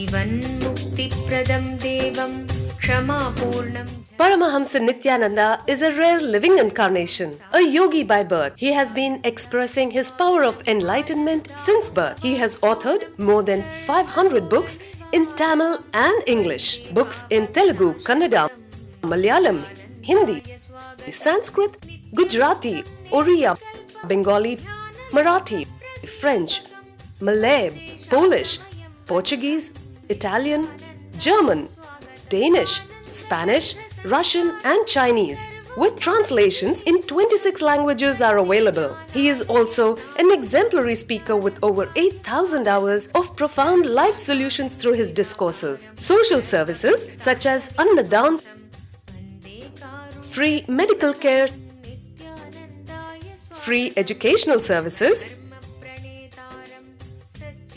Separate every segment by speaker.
Speaker 1: Jivanmukti-pradam devam Kshama-purnam.
Speaker 2: Paramahamsa Nithyananda is a rare living incarnation, a yogi by birth. He has been expressing his power of enlightenment since birth. He has authored more than 500 books in Tamil and English, books in Telugu, Kannada, Malayalam, Hindi, Sanskrit, Gujarati, Oriya, Bengali, Marathi, French, Malay, Polish, Portuguese, Italian, German, Danish, Spanish, Russian and Chinese, with translations in 26 languages are available. He is also an exemplary speaker with over 8,000 hours of profound life solutions through his discourses. Social services such as Annadan, free medical care, free educational services,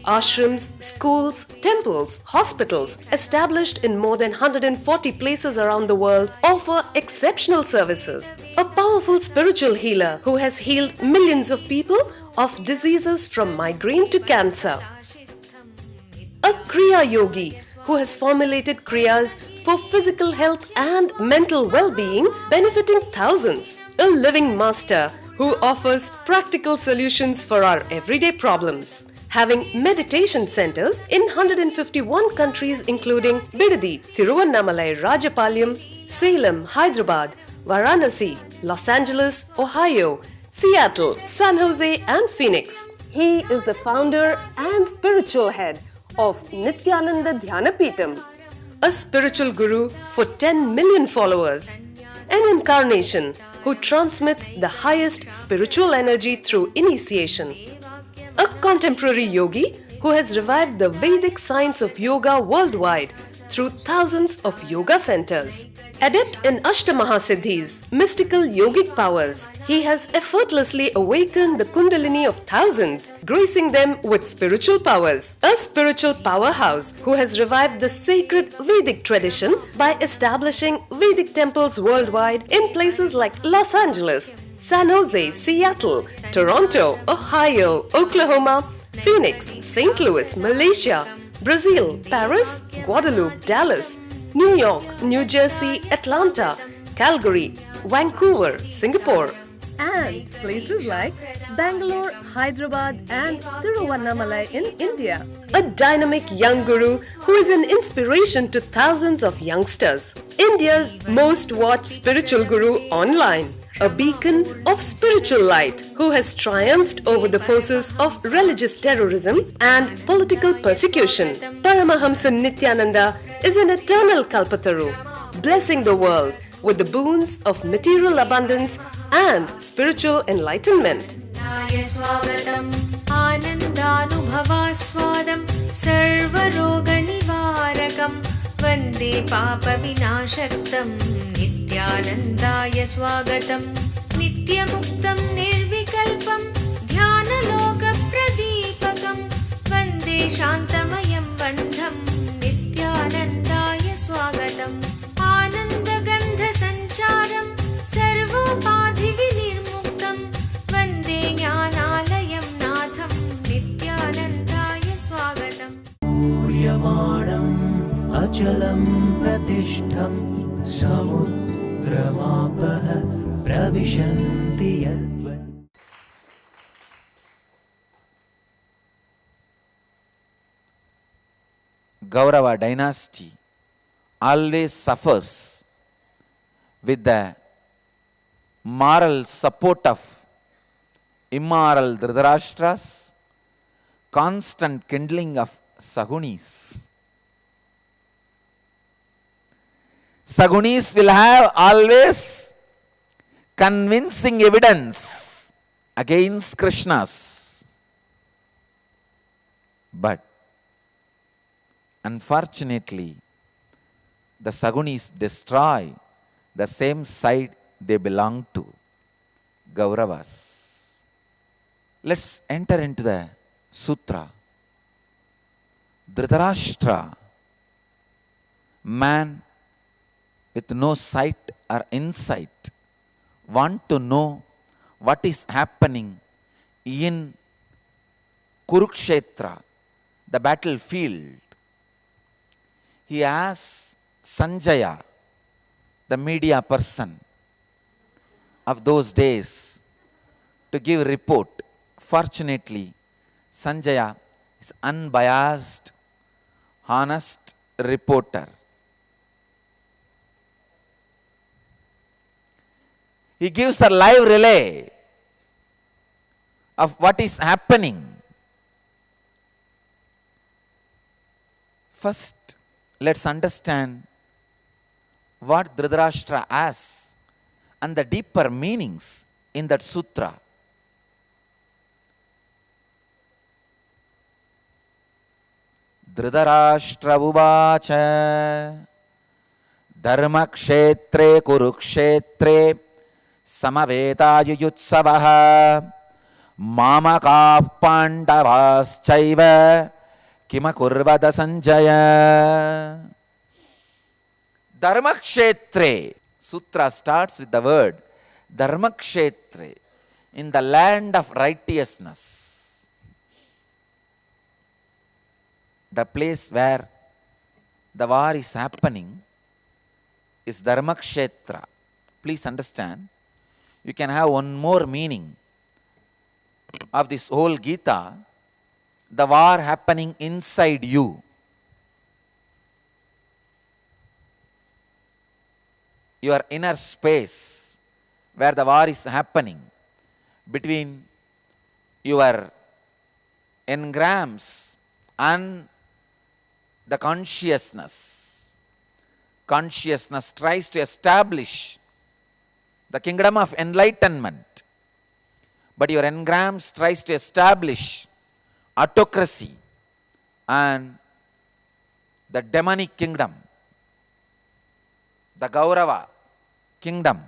Speaker 2: ashrams, schools, temples, hospitals established in more than 140 places around the world offer exceptional services. A powerful spiritual healer who has healed millions of people of diseases from migraine to cancer. A Kriya Yogi who has formulated Kriyas for physical health and mental well-being, benefiting thousands. A living master who offers practical solutions for our everyday problems. Having meditation centers in 151 countries including Bidadi, Thiruvannamalai, Rajapalyam, Salem, Hyderabad, Varanasi, Los Angeles, Ohio, Seattle, San Jose and Phoenix. He is the founder and spiritual head of Nithyananda Dhyanapitham, a spiritual guru for 10 million followers, an incarnation who transmits the highest spiritual energy through initiation. A contemporary yogi who has revived the Vedic science of yoga worldwide through thousands of yoga centers. Adept in Ashtamahasiddhis, mystical yogic powers, he has effortlessly awakened the Kundalini of thousands, gracing them with spiritual powers. A spiritual powerhouse who has revived the sacred Vedic tradition by establishing Vedic temples worldwide in places like Los Angeles, San Jose, Seattle, Toronto, Ohio, Oklahoma, Phoenix, St. Louis, Malaysia, Brazil, Paris, Guadeloupe, Dallas, New York, New Jersey, Atlanta, Calgary, Vancouver, Singapore, and places like Bangalore, Hyderabad, and Thiruvannamalai in India. A dynamic young guru who is an inspiration to thousands of youngsters. India's most watched spiritual guru online. A beacon of spiritual light who has triumphed over the forces of religious terrorism and political persecution. Paramahamsa Nithyananda is an eternal Kalpataru, blessing the world with the boons of material abundance and spiritual enlightenment.
Speaker 1: Anandanubhavaswadam sarvaroganivarakam Vande Papa Vinashaktam Nithyanandaya Swagatam Nityamuktam Nirvikalpam Dhyanaloka Pradipakam Vande Shantamayam Bandham Nithyanandaya Swagatam Anandagandha Sancharam Sarvopadhi Vinirmuktam Vande Jnanalayam Natham Nithyanandaya Swagatam
Speaker 3: Puryamadam Achalam Pratishtham Samudramapah Pravishanti Yadva.
Speaker 4: Gaurava dynasty always suffers with the moral support of immoral Dhritarashtra's constant kindling of Sagunis. Sagunis will have always convincing evidence against Krishna's. But unfortunately, the Sagunis destroy the same side they belong to, Gauravas. Let's enter into the sutra. Dhritarashtra, man with no sight or insight, want to know what is happening in Kurukshetra, the battlefield. he asks Sanjaya, the media person of those days, to give report. Fortunately, Sanjaya is unbiased, honest reporter. He gives a live relay of what is happening. First, let's understand what Dhritarashtra asks and the deeper meanings in that sutra. Dhritarashtra uvacha dharma kshetre kurukshetre samaveta mamaka pandavaschaiva kima kurvada sanjaya. Dharma kshetre. Sutra starts with the word dharma kshetre, in the land of righteousness. The place where the war is happening is dharma kshetra. Please understand, you can have one more meaning of this whole Gita, the war happening inside you. Your inner space where the war is happening between your engrams and the consciousness. Consciousness tries to establish the kingdom of enlightenment, but your engrams tries to establish autocracy and the demonic kingdom, the Gaurava kingdom.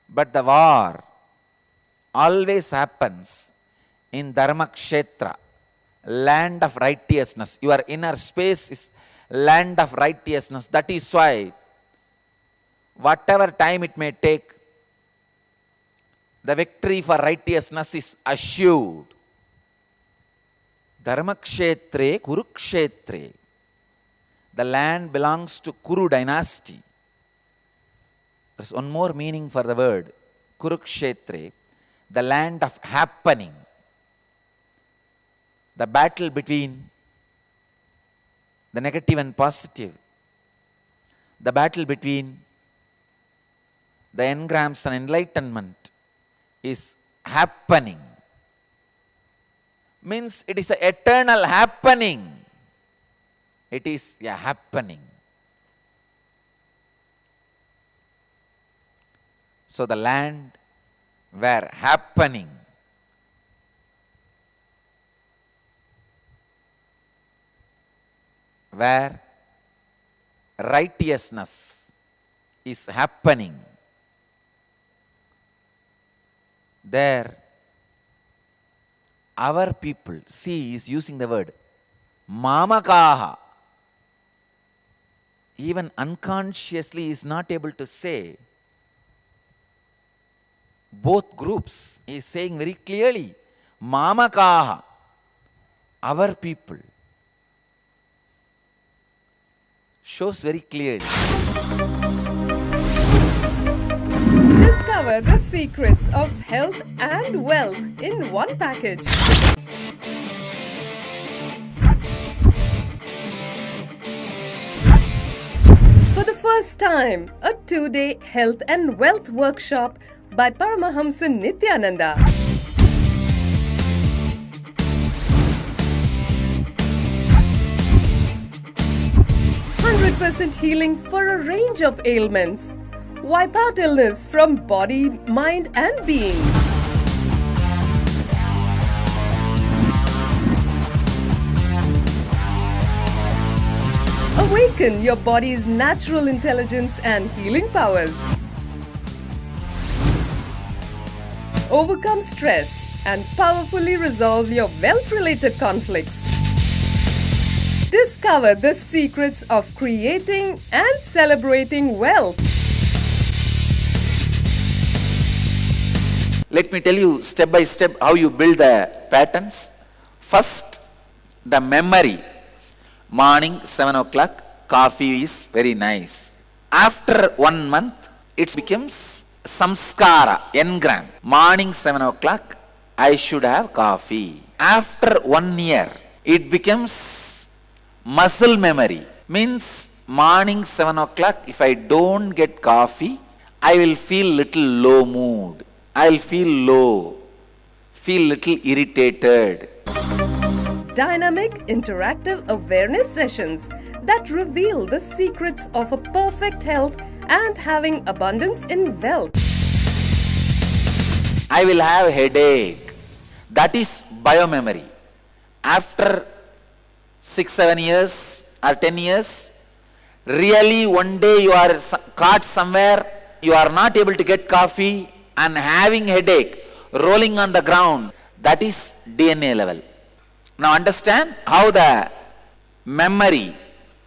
Speaker 4: But the war always happens in Dharma Kshetra, land of righteousness. Your inner space is land of righteousness. That is why, whatever time it may take, the victory for righteousness is assured. Dharma Kshetre, Kurukshetre. The land belongs to Kuru dynasty. There is one more meaning for the word Kurukshetre, the land of happening. The battle between the negative and positive. The battle between the engrams and enlightenment is happening. Means it is an eternal happening. It is a happening. So the land where happening, where righteousness is happening, there our people, see, is using the word mamakaha. Even unconsciously is not able to say both groups. He is saying very clearly, mamakaha, our people. Shows very clearly.
Speaker 2: Discover the secrets of health and wealth in one package. For the first time, a 2-day health and wealth workshop by Paramahamsa Nithyananda. 100% healing for a range of ailments. Wipe out illness from body, mind and being. Awaken your body's natural intelligence and healing powers. Overcome stress and powerfully resolve your wealth-related conflicts. Discover the secrets of creating and celebrating wealth.
Speaker 4: Let me tell you step by step how you build the patterns. First, the memory Morning 7 o'clock, coffee is very nice. After 1 month, it becomes samskara, engram. Morning 7 o'clock, I should have coffee. After 1 year, it becomes muscle memory. Means morning 7 o'clock, if I don't get coffee, I will feel little low mood. I will feel low, feel little irritated.
Speaker 2: Dynamic interactive awareness sessions that reveal the secrets of a perfect health and having abundance in wealth.
Speaker 4: I will have headache. That is biomemory. After 6-7 years or 10 years, really one day you are caught somewhere, you are not able to get coffee and having headache, rolling on the ground. That is DNA level. Now understand how the memory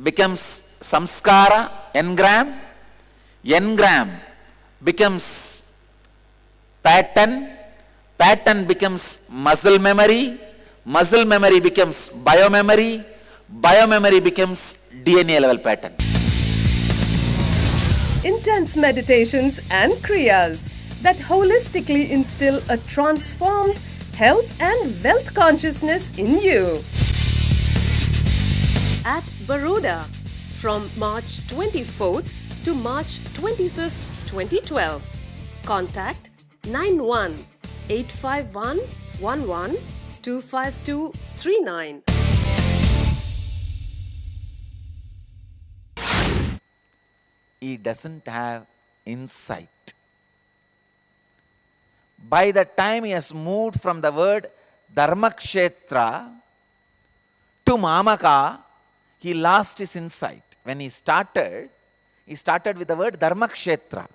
Speaker 4: becomes samskara, engram. Engram becomes pattern. Pattern becomes muscle memory. Muscle memory becomes biomemory. Biomemory becomes DNA level pattern.
Speaker 2: Intense meditations and kriyas that holistically instill a transformed health and wealth consciousness in you. At Baroda, from March 24th to March 25th, 2012. Contact 91-851-11-25239.
Speaker 4: He doesn't have insight. By the time he has moved from the word Dharmakshetra to Mamaka, he lost his insight. When he started with the word Dharmakshetra.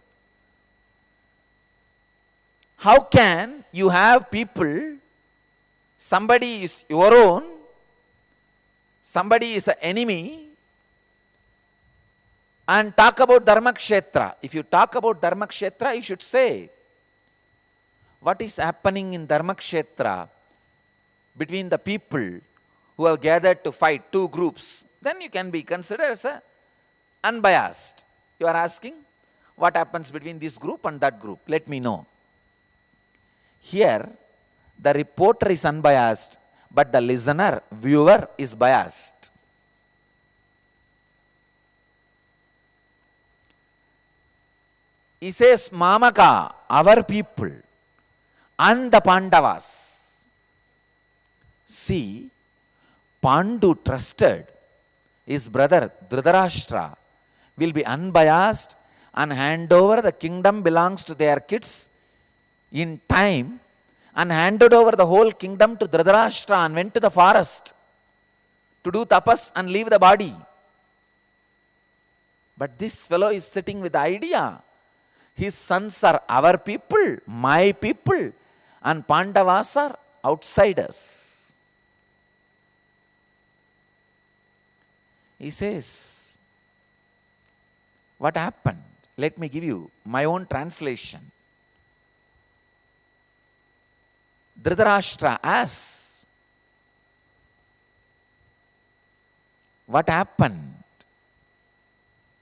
Speaker 4: How can you have people, somebody is your own, somebody is an enemy, and talk about Dharmakshetra? If you talk about Dharmakshetra, you should say, what is happening in Dharmakshetra between the people who have gathered to fight, two groups? Then you can be considered as a unbiased. You are asking, what happens between this group and that group? Let me know. Here, the reporter is unbiased, but the listener, viewer is biased. He says, Mamaka, our people, and the Pandavas. See, Pandu trusted his brother Dhritarashtra will be unbiased and hand over the kingdom belongs to their kids in time, and handed over the whole kingdom to Dhritarashtra and went to the forest to do tapas and leave the body. But this fellow is sitting with the idea. His sons are our people, my people, and Pandavas are outsiders. He says, what happened? Let me give you my own translation. Dhritarashtra asks, what happened?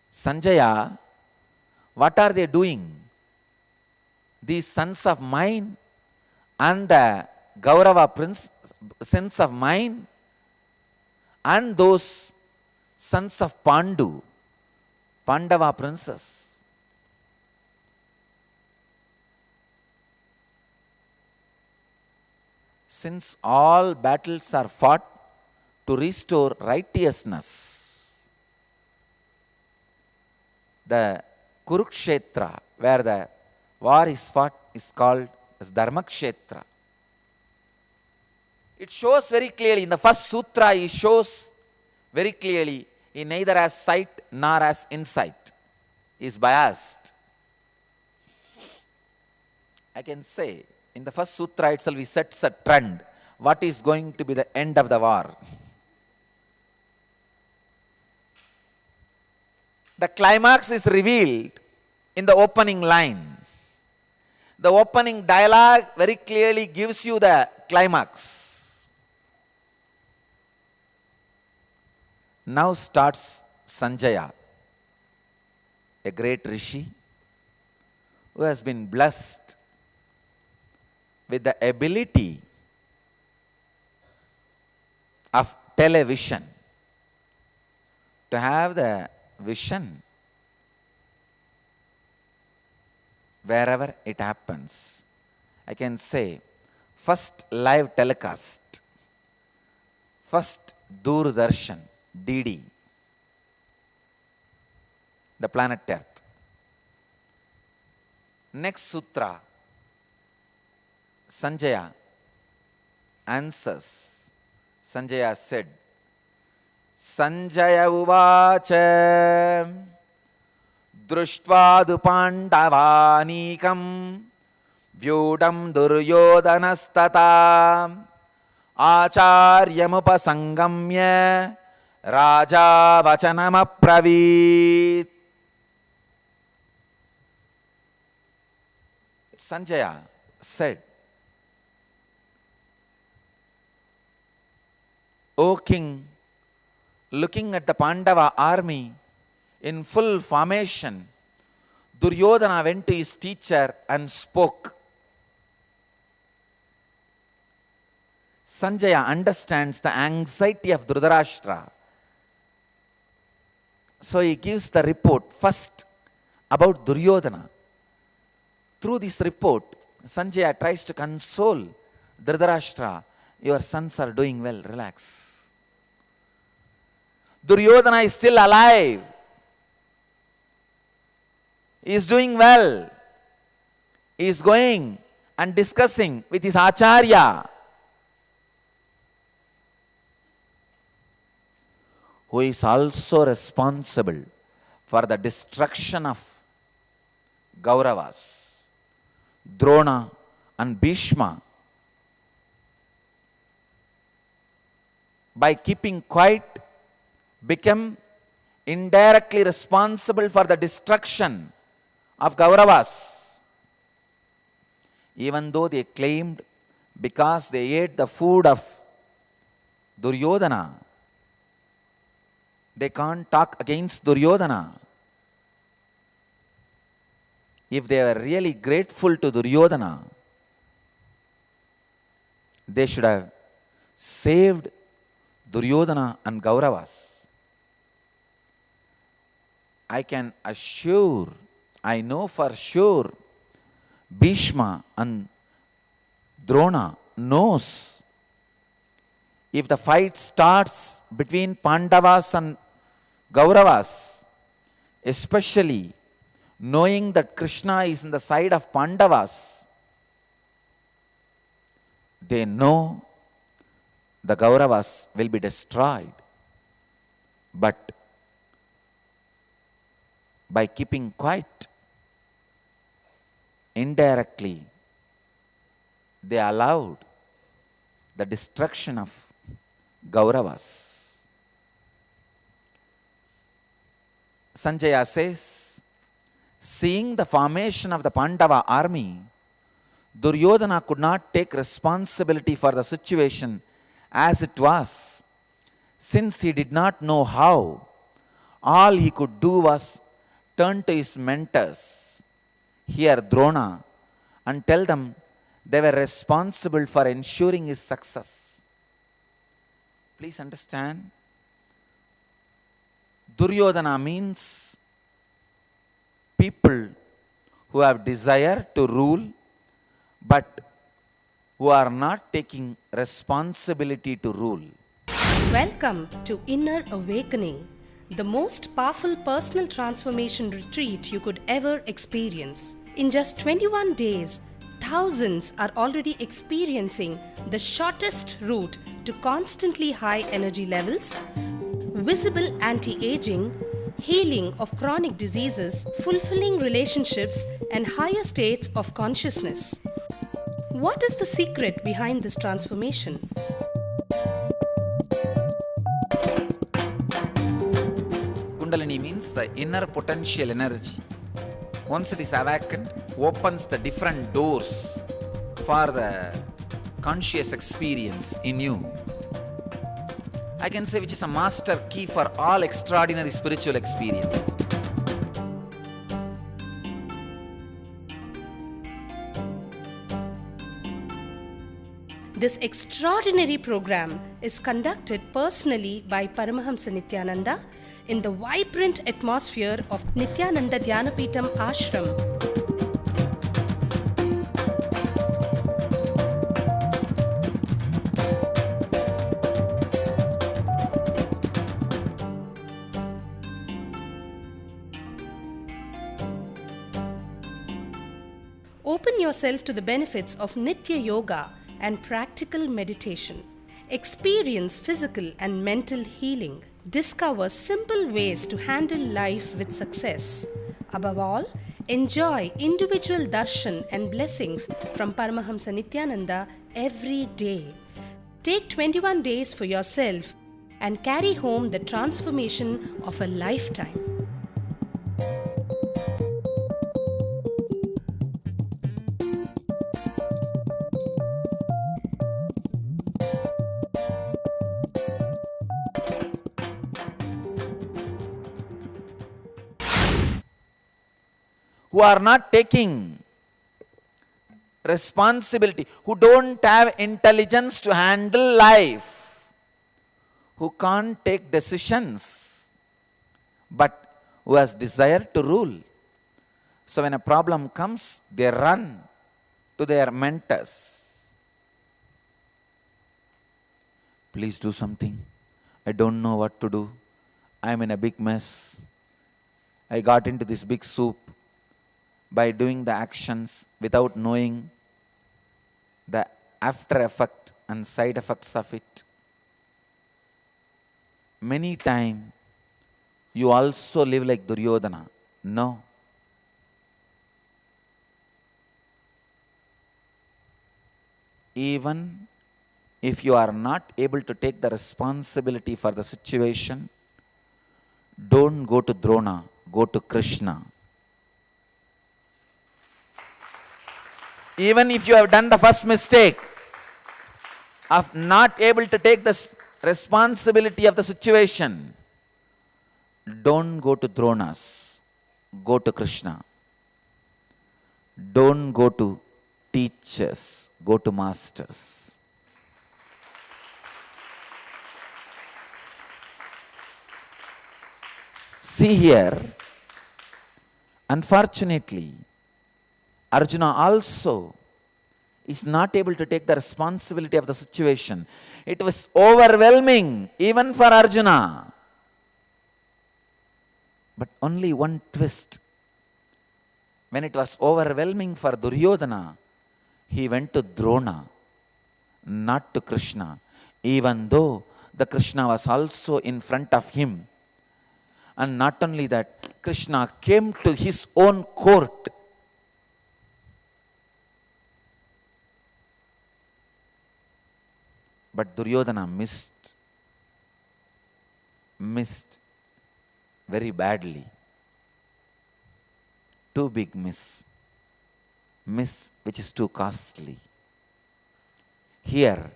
Speaker 4: Sanjaya, what are they doing? These sons of mine and the Gaurava sons of mine and those sons of Pandu, Pandava princess. Since all battles are fought to restore righteousness, the Kurukshetra, where the war is fought, is called as Dharmakshetra. It shows very clearly, in the first sutra, he shows very clearly, he neither has sight nor has insight. He is biased. I can say, in the first sutra itself, he sets a trend. What is going to be the end of the war? The climax is revealed in the opening line. The opening dialogue very clearly gives you the climax. Now starts Sanjaya, a great rishi who has been blessed with the ability of television, to have the vision wherever it happens. I can say, first live telecast, first Doordarshan, DD, the planet Earth. Next sutra, Sanjaya answers. Sanjaya said, Sanjaya uvacha drushtva pandavanikam vyudam duryodhanastata acharyamupasangamya raja vachanamapravit. Sanjaya said, O king, looking at the Pandava army in full formation, Duryodhana went to his teacher and spoke. Sanjaya understands the anxiety of Dhritarashtra. So he gives the report first about Duryodhana. Through this report, Sanjaya tries to console Dhritarashtra. Your sons are doing well, relax. Duryodhana is still alive. He is doing well. He is going and discussing with his Acharya, who is also responsible for the destruction of Kauravas, Drona and Bhishma. By keeping quiet, become indirectly responsible for the destruction of Kauravas. Even though they claimed because they ate the food of Duryodhana, they can't talk against Duryodhana. If they were really grateful to Duryodhana, they should have saved Duryodhana and Kauravas. I can assure, I know for sure, Bhishma and Drona knows if the fight starts between Pandavas and Kauravas, especially knowing that Krishna is in the side of Pandavas, they know the Kauravas will be destroyed. But by keeping quiet, indirectly, they allowed the destruction of Kauravas. Sanjaya says, seeing the formation of the Pandava army, Duryodhana could not take responsibility for the situation as it was. Since he did not know how, all he could do was turn to his mentors, here Drona, and tell them they were responsible for ensuring his success. Please understand, Duryodhana means people who have desire to rule, but who are not taking responsibility to rule.
Speaker 2: Welcome to Inner Awakening, the most powerful personal transformation retreat you could ever experience. In just 21 days, thousands are already experiencing the shortest route to constantly high energy levels, visible anti-aging, healing of chronic diseases, fulfilling relationships, and higher states of consciousness. What is the secret behind this transformation?
Speaker 4: Kundalini means the inner potential energy. Once it is awakened, opens the different doors for the conscious experience in you. I can say, which is a master key for all extraordinary spiritual experiences.
Speaker 2: This extraordinary program is conducted personally by Paramahamsa Nithyananda in the vibrant atmosphere of Nithyananda Dhyanapitham Ashram. Open yourself to the benefits of Nitya Yoga and practical meditation. Experience physical and mental healing. Discover simple ways to handle life with success. Above all, enjoy individual darshan and blessings from Paramahamsa Nithyananda every day. Take 21 days for yourself and carry home the transformation of a lifetime.
Speaker 4: Who are not taking responsibility, who don't have intelligence to handle life, who can't take decisions, but who has desire to rule. So when a problem comes, they run to their mentors. Please do something. I don't know what to do. I'm in a big mess. I got into this big soup. By doing the actions without knowing the after effect and side effects of it. Many times you also live like Duryodhana. No. Even if you are not able to take the responsibility for the situation, don't go to Drona, go to Krishna. Even if you have done the first mistake of not able to take the responsibility of the situation, don't go to Dronas, go to Krishna. Don't go to teachers, go to masters. See here, unfortunately, Arjuna also is not able to take the responsibility of the situation. It was overwhelming even for Arjuna. But only one twist. When it was overwhelming for Duryodhana, he went to Drona, not to Krishna, even though the Krishna was also in front of him. And not only that, Krishna came to his own court. But Duryodhana missed very badly. Too big miss which is too costly. Here,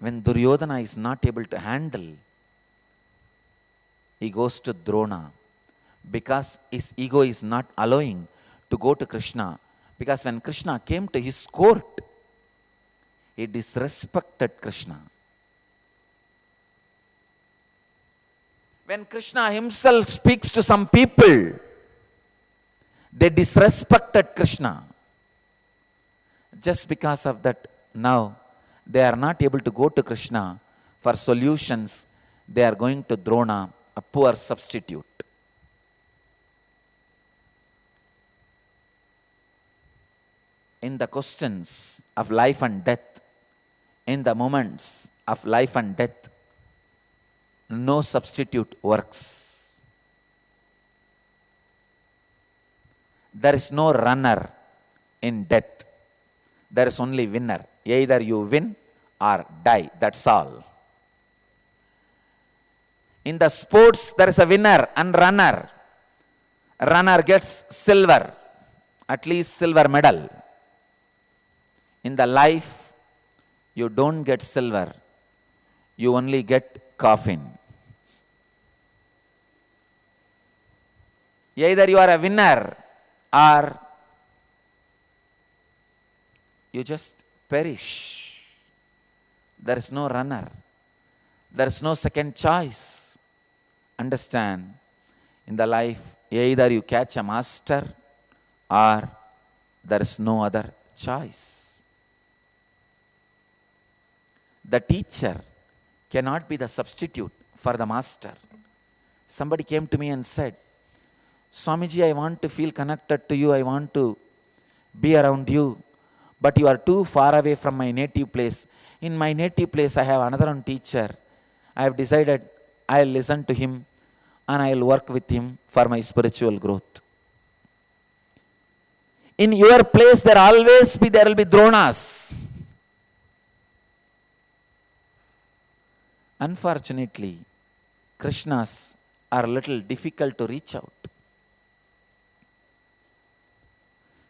Speaker 4: when Duryodhana is not able to handle, he goes to Drona because his ego is not allowing to go to Krishna. Because when Krishna came to his court, he disrespected Krishna. When Krishna himself speaks to some people, they disrespected Krishna. Just because of that, now they are not able to go to Krishna for solutions. They are going to Drona, a poor substitute. In the questions of life and death, in the moments of life and death, no substitute works. There is no runner in death. There is only winner. Either you win or die. That's all. In the sports, there is a winner and runner. Runner gets silver, at least silver medal. In the life, you don't get silver. you only get coffin. Either you are a winner or you just perish. There is no runner. There is no second choice. Understand, in the life, either you catch a master or there is no other choice. The teacher cannot be the substitute for the master. Somebody came to me and said, Swamiji, I want to feel connected to you. I want to be around you. But you are too far away from my native place. In my native place, I have another one teacher. I have decided I will listen to him and I will work with him for my spiritual growth. In your place, there will be Dronas. Unfortunately, Krishnas are a little difficult to reach out.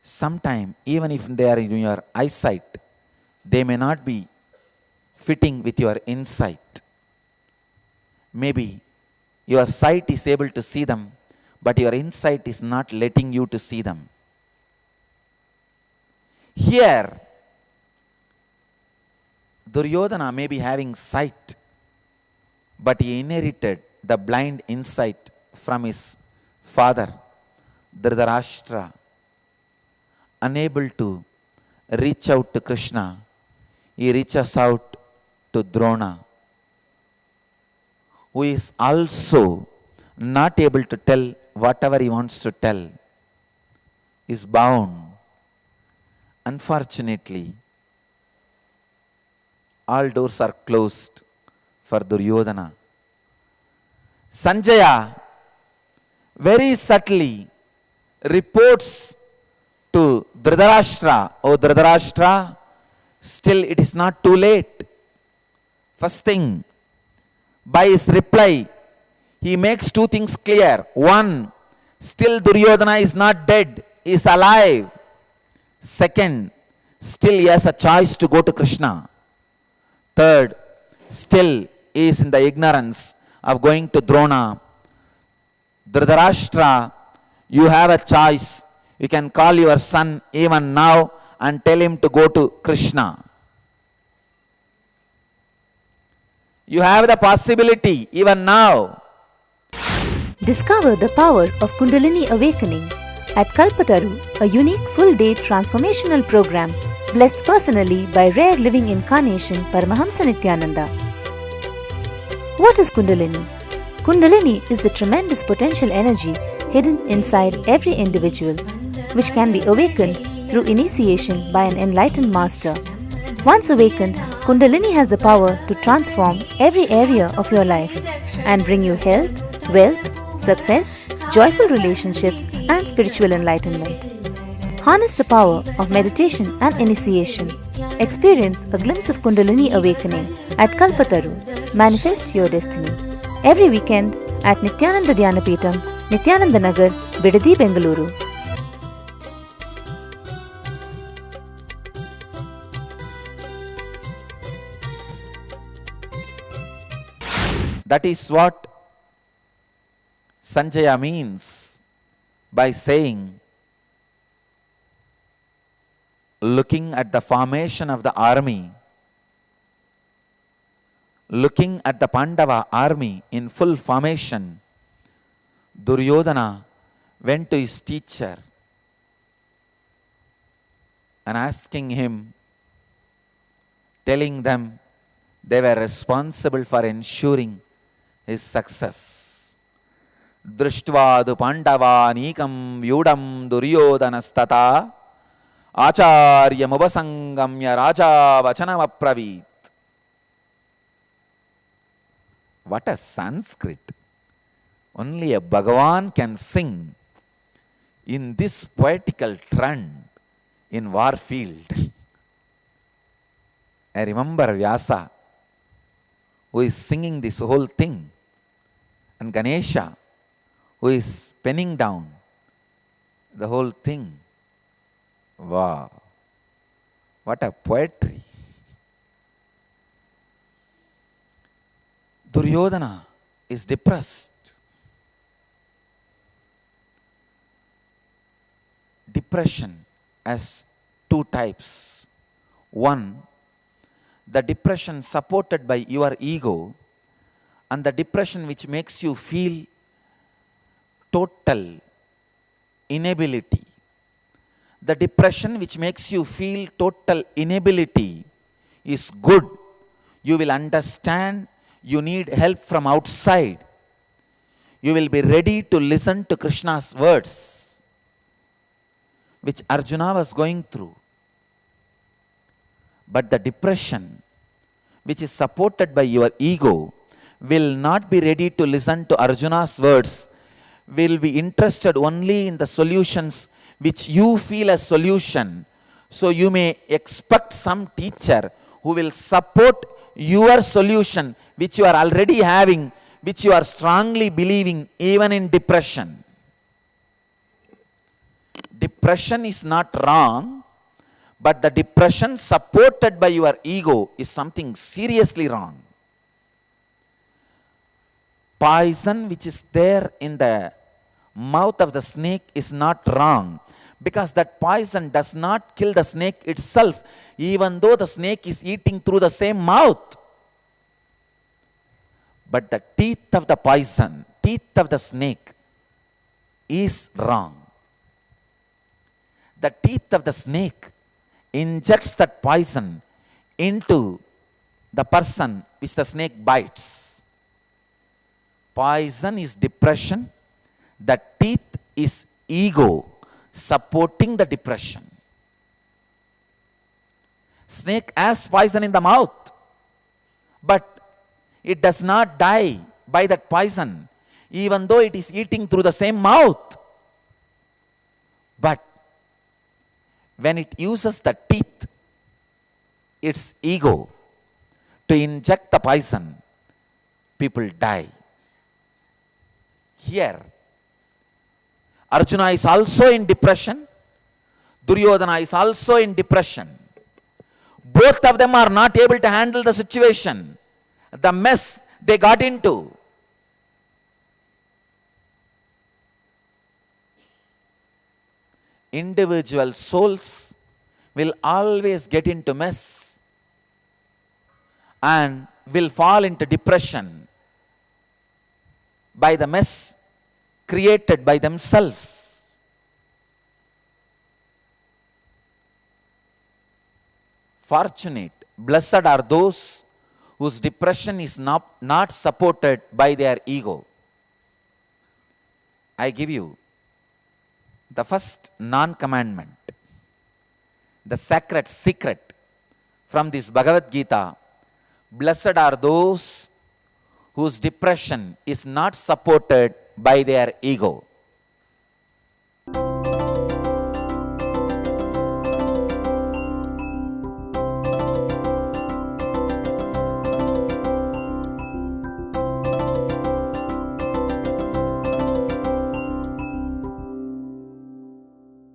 Speaker 4: Sometime, even if they are in your eyesight, they may not be fitting with your insight. Maybe your sight is able to see them, but your insight is not letting you to see them. Here, Duryodhana may be having sight, but he inherited the blind insight from his father, Dhritarashtra. Unable to reach out to Krishna, he reaches out to Drona, who is also not able to tell whatever he wants to tell, is bound. Unfortunately, all doors are closed for Duryodhana. Sanjaya very subtly reports to Dhritarashtra, "Oh Dhritarashtra, still it is not too late." First thing, by his reply, he makes two things clear. One, still Duryodhana is not dead, he is alive. Second, still he has a choice to go to Krishna. Third, still he is in the ignorance of going to Drona. Dhritarashtra, you have a choice. You can call your son even now and tell him to go to Krishna. You have the possibility even now.
Speaker 5: Discover the power of Kundalini Awakening at Kalpataru, a unique full-day transformational program blessed personally by rare living incarnation Paramahamsa Nithyananda. What is Kundalini? Kundalini is the tremendous potential energy hidden inside every individual, which can be awakened through initiation by an enlightened master. Once awakened, Kundalini has the power to transform every area of your life and bring you health, wealth, success, joyful relationships, and spiritual enlightenment. Harness the power of meditation and initiation. Experience a glimpse of Kundalini awakening at Kalpataru. Manifest your destiny. Every weekend at Nithyananda Dhyanapitham, Nithyananda Nagar, Bidadi, Bengaluru.
Speaker 4: That is what Sanjaya means by saying, looking at the formation of the army, looking at the Pandava army in full formation, Duryodhana went to his teacher and asking him, telling them they were responsible for ensuring his success. Drishtvadu Pandava Nikam Vyudam Duryodhanastata Acharya Mubasangamya Raja Vachanam Apravit. What a Sanskrit! Only a Bhagavan can sing in this poetical trend in war field. I remember Vyasa, who is singing this whole thing, and Ganesha, who is penning down the whole thing. Wow! What a poetry! Duryodhana is depressed. Depression has two types. One, the depression supported by your ego, and the depression which makes you feel total inability. The depression which makes you feel total inability is good. You will understand you need help from outside. You will be ready to listen to Krishna's words, which Arjuna was going through. But the depression which is supported by your ego will not be ready to listen to Arjuna's words, will be interested only in the solutions which you feel as solution. So you may expect some teacher who will support your solution which you are already having, which you are strongly believing even in depression. Depression is not wrong, but the depression supported by your ego is something seriously wrong. Poison which is there in the mouth of the snake is not wrong, because that poison does not kill the snake itself, even though the snake is eating through the same mouth. But the teeth of the poison, teeth of the snake is wrong. The teeth of the snake injects that poison into the person which the snake bites. Poison is depression. The teeth is ego supporting the depression. Snake has poison in the mouth, but it does not die by that poison, even though it is eating through the same mouth. But when it uses the teeth, its ego, to inject the poison, people die. Here, Arjuna is also in depression. Duryodhana is also in depression. Both of them are not able to handle the situation, the mess they got into. Individual souls will always get into mess and will fall into depression by the mess created by themselves. Fortunate, blessed are those whose depression is not supported by their ego. I give you the first non-commandment, the sacred secret from this Bhagavad Gita. Blessed are those whose depression is not supported by their ego.